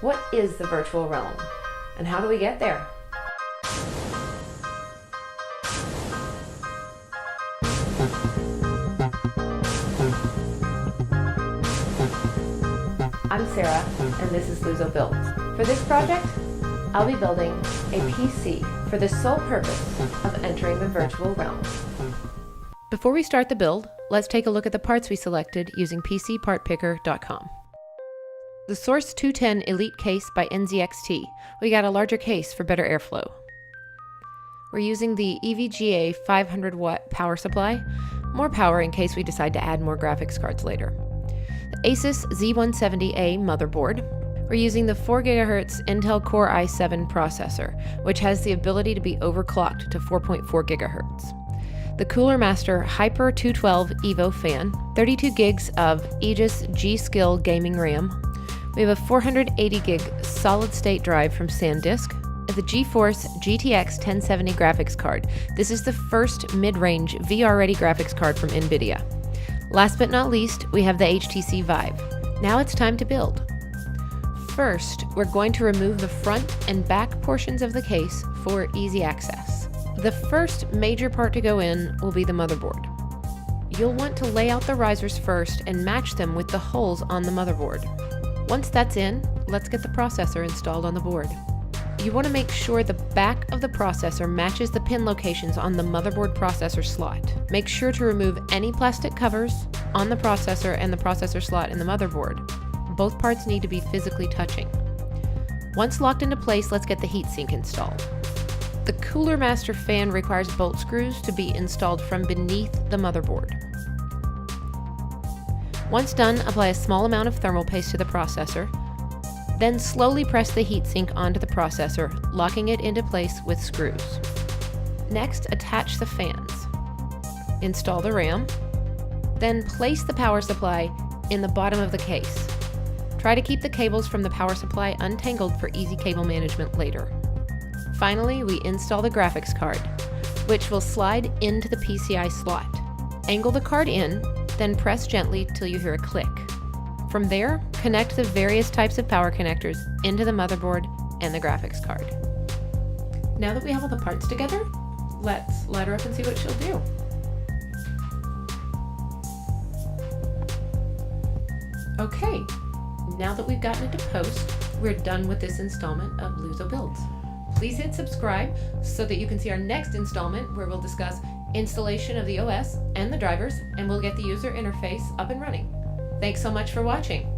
What is the virtual realm, and how do we get there? I'm Sarah, and this is LuZo Builds. For this project, I'll be building a PC for the sole purpose of entering the virtual realm. Before we start the build, let's take a look at the parts we selected using PCPartPicker.com. The Source 210 Elite case by NZXT. We got a larger case for better airflow. We're using the EVGA 500 watt power supply, more power in case we decide to add more graphics cards later. The Asus Z170A motherboard. We're using the 4 GHz Intel Core i7 processor, which has the ability to be overclocked to 4.4 GHz. The Cooler Master Hyper 212 Evo fan, 32 gigs of Aegis G-Skill gaming RAM. We have a 480 gig solid-state drive from SanDisk, the GeForce GTX 1070 graphics card. This is the first mid-range VR-ready graphics card from NVIDIA. Last but not least, we have the HTC Vive. Now it's time to build. First, we're going to remove the front and back portions of the case for easy access. The first major part to go in will be the motherboard. You'll want to lay out the risers first and match them with the holes on the motherboard. Once that's in, let's get the processor installed on the board. You want to make sure the back of the processor matches the pin locations on the motherboard processor slot. Make sure to remove any plastic covers on the processor and the processor slot in the motherboard. Both parts need to be physically touching. Once locked into place, let's get the heatsink installed. The Cooler Master fan requires bolt screws to be installed from beneath the motherboard. Once done, apply a small amount of thermal paste to the processor, then slowly press the heatsink onto the processor, locking it into place with screws. Next, attach the fans. Install the RAM, then place the power supply in the bottom of the case. Try to keep the cables from the power supply untangled for easy cable management later. Finally, we install the graphics card, which will slide into the PCI slot. Angle the card in, then press gently till you hear a click. From there, connect the various types of power connectors into the motherboard and the graphics card. Now that we have all the parts together, let's light her up and see what she'll do. Okay, now that we've gotten it to post, we're done with this installment of LuZo Builds. Please hit subscribe so that you can see our next installment where we'll discuss installation of the OS and the drivers, and we'll get the user interface up and running. Thanks so much for watching.